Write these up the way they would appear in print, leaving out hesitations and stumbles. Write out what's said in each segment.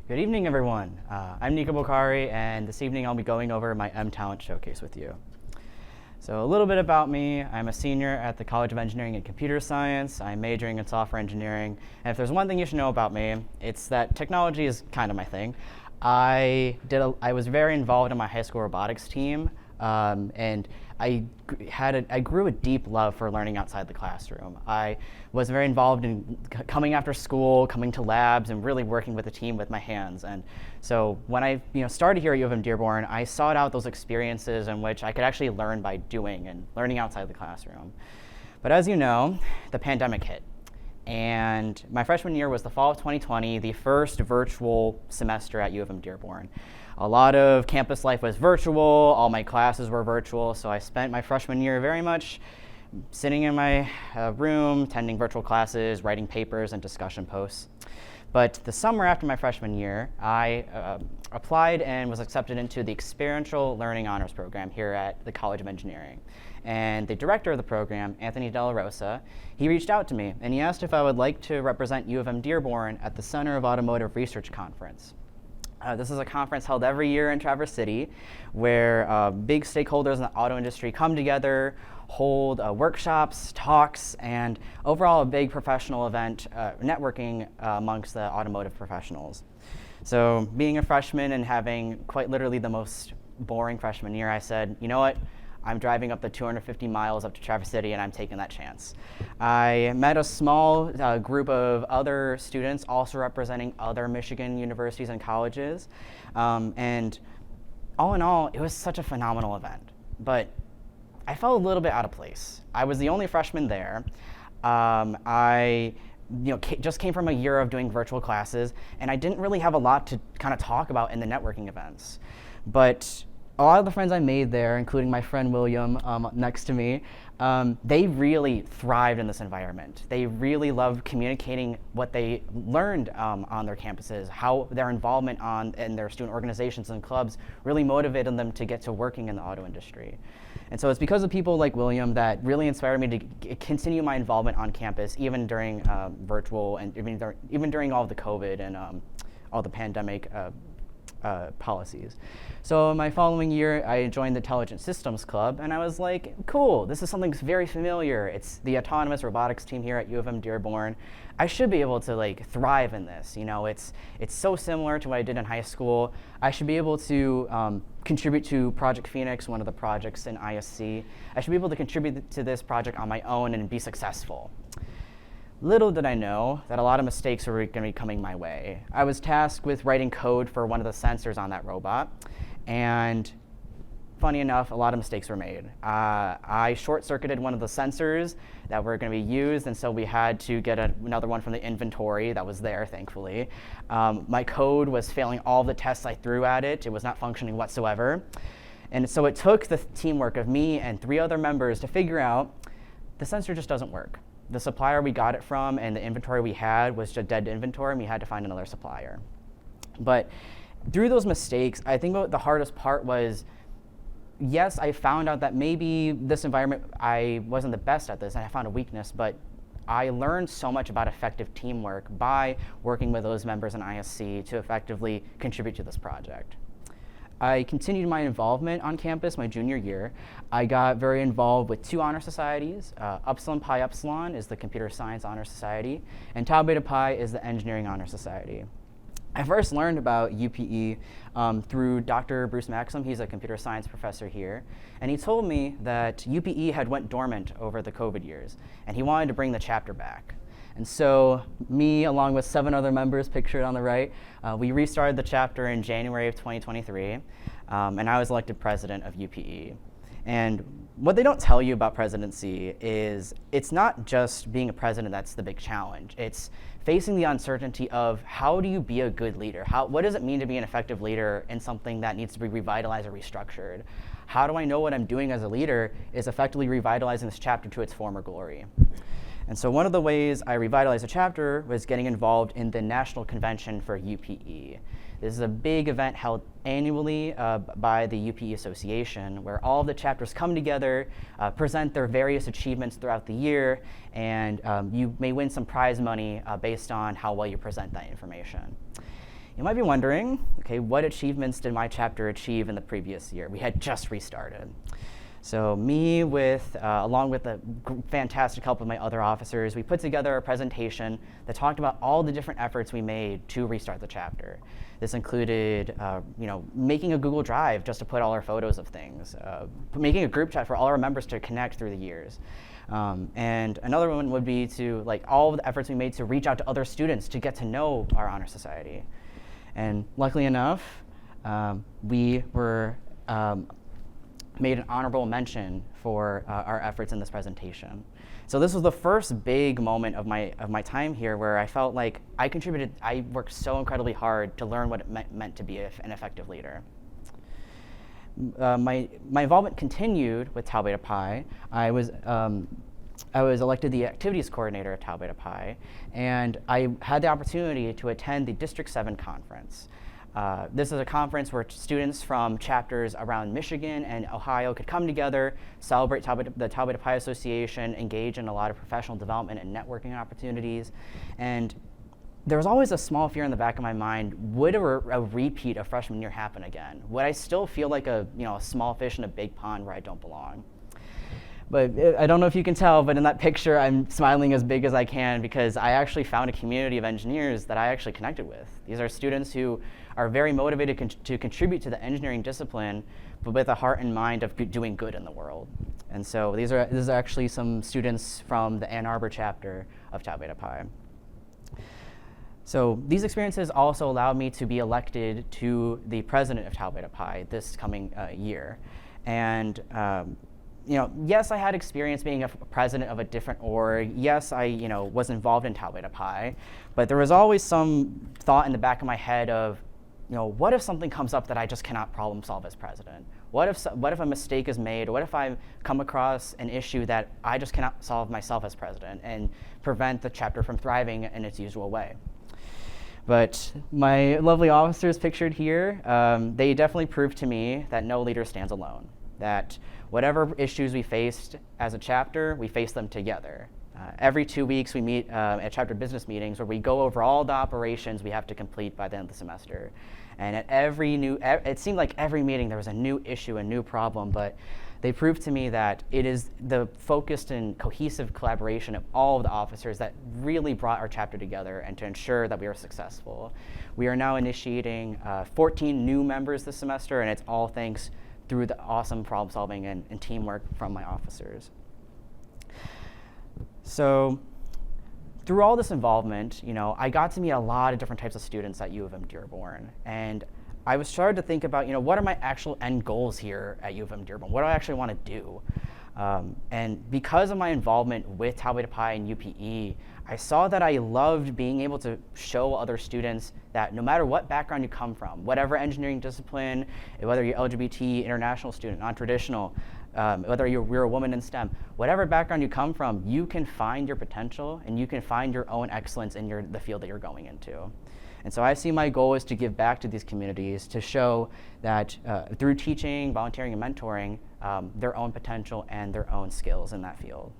Good evening, everyone. I'm Nico Bokhari, and this evening I'll be going over my M-Talent Showcase with you. So a little bit about me. I'm a senior at the College of Engineering and Computer Science. I'm majoring in software engineering. And if there's one thing you should know about me, it's that technology is kind of my thing. I was very involved in my high school robotics team, and I grew a deep love for learning outside the classroom. I was very involved in coming after school, coming to labs, and really working with the team with my hands. And so when I started here at UM-Dearborn, I sought out those experiences in which I could actually learn by doing and learning outside the classroom. But as you know, the pandemic hit. And my freshman year was the fall of 2020, the first virtual semester at UM-Dearborn. A lot of campus life was virtual, all my classes were virtual, so I spent my freshman year very much sitting in my room, attending virtual classes, writing papers and discussion posts. But the summer after my freshman year, I applied and was accepted into the Experiential Learning Honors Program here at the College of Engineering. And the director of the program, Anthony Della Rosa, he reached out to me and he asked if I would like to represent UM-Dearborn at the Center of Automotive Research Conference. This is a conference held every year in Traverse City where big stakeholders in the auto industry come together, hold workshops, talks, and overall a big professional event, networking amongst the automotive professionals. So being a freshman and having quite literally the most boring freshman year, I said, you know what? I'm driving up the 250 miles up to Traverse City and I'm taking that chance. I met a small group of other students also representing other Michigan universities and colleges. And all in all, it was such a phenomenal event. But I felt a little bit out of place. I was the only freshman there. I just came from a year of doing virtual classes and I didn't really have a lot to kind of talk about in the networking events. But a lot of the friends I made there, including my friend William next to me, they really thrived in this environment. They really loved communicating what they learned on their campuses, how their involvement in their student organizations and clubs really motivated them to get to working in the auto industry. And so it's because of people like William that really inspired me to continue my involvement on campus, even during virtual and even during all of the COVID and all the pandemic policies. So my following year, I joined the Intelligent Systems Club, and I was like, cool, this is something very familiar. It's the autonomous robotics team here at UM-Dearborn. I should be able to thrive in this. It's so similar to what I did in high school. I should be able to contribute to Project Phoenix, one of the projects in ISC. I should be able to contribute to this project on my own and be successful. Little did I know that a lot of mistakes were going to be coming my way. I was tasked with writing code for one of the sensors on that robot, and funny enough, a lot of mistakes were made. I short-circuited one of the sensors that were going to be used, and so we had to get another one from the inventory that was there, thankfully. My code was failing all the tests I threw at it. It was not functioning whatsoever. And so it took the teamwork of me and 3 other members to figure out the sensor just doesn't work. The supplier we got it from and the inventory we had was just dead inventory, and we had to find another supplier. But through those mistakes, I think what the hardest part was, yes, I found out that maybe this environment, I wasn't the best at this, and I found a weakness, but I learned so much about effective teamwork by working with those members in ISC to effectively contribute to this project. I continued my involvement on campus my junior year. I got very involved with 2 honor societies. Upsilon Pi Epsilon is the Computer Science Honor Society, and Tau Beta Pi is the Engineering Honor Society. I first learned about UPE through Dr. Bruce Maxim. He's a computer science professor here, and he told me that UPE had went dormant over the COVID years, and he wanted to bring the chapter back. And so me, along with 7 other members pictured on the right, we restarted the chapter in January of 2023, and I was elected president of UPE. And what they don't tell you about presidency is it's not just being a president that's the big challenge. It's facing the uncertainty of how do you be a good leader? What does it mean to be an effective leader in something that needs to be revitalized or restructured? How do I know what I'm doing as a leader is effectively revitalizing this chapter to its former glory? And so one of the ways I revitalized the chapter was getting involved in the National Convention for UPE. This is a big event held annually by the UPE Association, where all of the chapters come together, present their various achievements throughout the year, and you may win some prize money based on how well you present that information. You might be wondering, okay, what achievements did my chapter achieve in the previous year? We had just restarted. So me, along with the fantastic help of my other officers, we put together a presentation that talked about all the different efforts we made to restart the chapter. This included, making a Google Drive just to put all our photos of things, making a group chat for all our members to connect through the years. And another one would be to, all of the efforts we made to reach out to other students to get to know our honor society. And luckily enough, we were made an honorable mention for our efforts in this presentation. So this was the first big moment of my time here where I felt like I worked so incredibly hard to learn what it meant to be an effective leader. My involvement continued with Tau Beta Pi. I was elected the activities coordinator at Tau Beta Pi, and I had the opportunity to attend the District 7 conference. This is a conference where students from chapters around Michigan and Ohio could come together, celebrate the Tau Beta Pi Association, engage in a lot of professional development and networking opportunities. And there was always a small fear in the back of my mind, would a repeat of freshman year happen again? Would I still feel like a small fish in a big pond where I don't belong? But I don't know if you can tell, but in that picture, I'm smiling as big as I can because I actually found a community of engineers that I actually connected with. These are students who are very motivated to contribute to the engineering discipline, but with a heart and mind of doing good in the world. And so this is actually some students from the Ann Arbor chapter of Tau Beta Pi. So these experiences also allowed me to be elected to the president of Tau Beta Pi this coming year. And yes, I had experience being a president of a different org. Yes, I was involved in Tau Beta Pi, but there was always some thought in the back of my head of, what if something comes up that I just cannot problem solve as president? What if a mistake is made? Or what if I come across an issue that I just cannot solve myself as president and prevent the chapter from thriving in its usual way? But my lovely officers pictured here, they definitely proved to me that no leader stands alone, that whatever issues we faced as a chapter, we face them together. Every 2 weeks we meet at chapter business meetings where we go over all the operations we have to complete by the end of the semester. And at it seemed like every meeting there was a new issue, a new problem, but they proved to me that it is the focused and cohesive collaboration of all of the officers that really brought our chapter together and to ensure that we are successful. We are now initiating 14 new members this semester, and it's all thanks through the awesome problem solving and teamwork from my officers. So through all this involvement, I got to meet a lot of different types of students at UM-Dearborn. And I was starting to think about, what are my actual end goals here at UM-Dearborn? What do I actually want to do? And because of my involvement with Tau Beta Pi and UPE, I saw that I loved being able to show other students that no matter what background you come from, whatever engineering discipline, whether you're LGBT, international student, non-traditional, whether you're a woman in STEM, whatever background you come from, you can find your potential and you can find your own excellence in the field that you're going into. And so I see my goal is to give back to these communities to show that through teaching, volunteering, and mentoring, their own potential and their own skills in that field.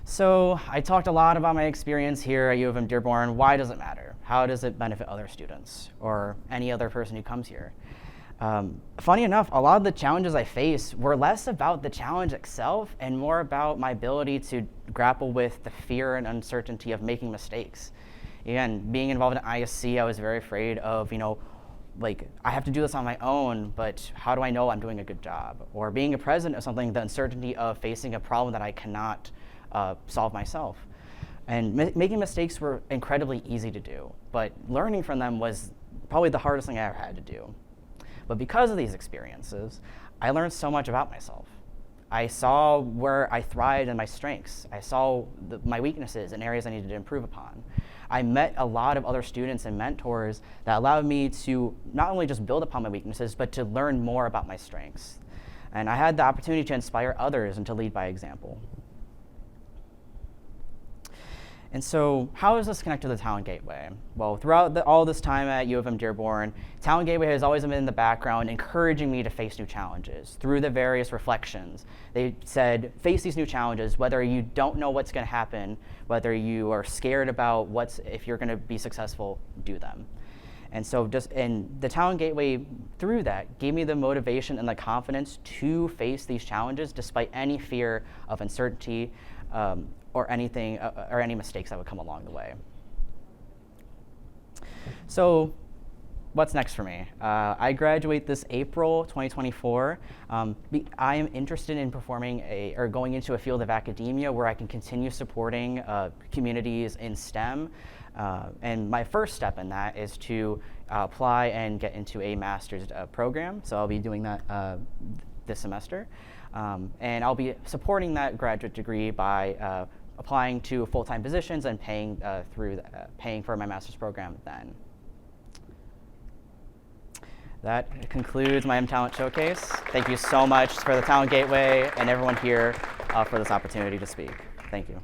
So I talked a lot about my experience here at UM-Dearborn. Why does it matter? How does it benefit other students or any other person who comes here? Funny enough, a lot of the challenges I face were less about the challenge itself and more about my ability to grapple with the fear and uncertainty of making mistakes. Again, being involved in ISC, I was very afraid of, I have to do this on my own, but how do I know I'm doing a good job? Or being a president of something, the uncertainty of facing a problem that I cannot solve myself. And making mistakes were incredibly easy to do, but learning from them was probably the hardest thing I ever had to do. But because of these experiences, I learned so much about myself. I saw where I thrived and my strengths. I saw my weaknesses and areas I needed to improve upon. I met a lot of other students and mentors that allowed me to not only just build upon my weaknesses, but to learn more about my strengths. And I had the opportunity to inspire others and to lead by example. And so how is this connected to the Talent Gateway? Well, throughout all this time at UM-Dearborn, Talent Gateway has always been in the background encouraging me to face new challenges through the various reflections. They said, face these new challenges, whether you don't know what's going to happen, whether you are scared about if you're going to be successful, do them. And so the Talent Gateway, through that, gave me the motivation and the confidence to face these challenges despite any fear of uncertainty, or anything, or any mistakes that would come along the way. So what's next for me? I graduate this April 2024. I am interested in going into a field of academia where I can continue supporting communities in STEM. And my first step in that is to apply and get into a master's program. So I'll be doing that this semester. And I'll be supporting that graduate degree by applying to full-time positions and paying for my master's program then. That concludes my M-Talent Showcase. Thank you so much for the Talent Gateway and everyone here for this opportunity to speak. Thank you.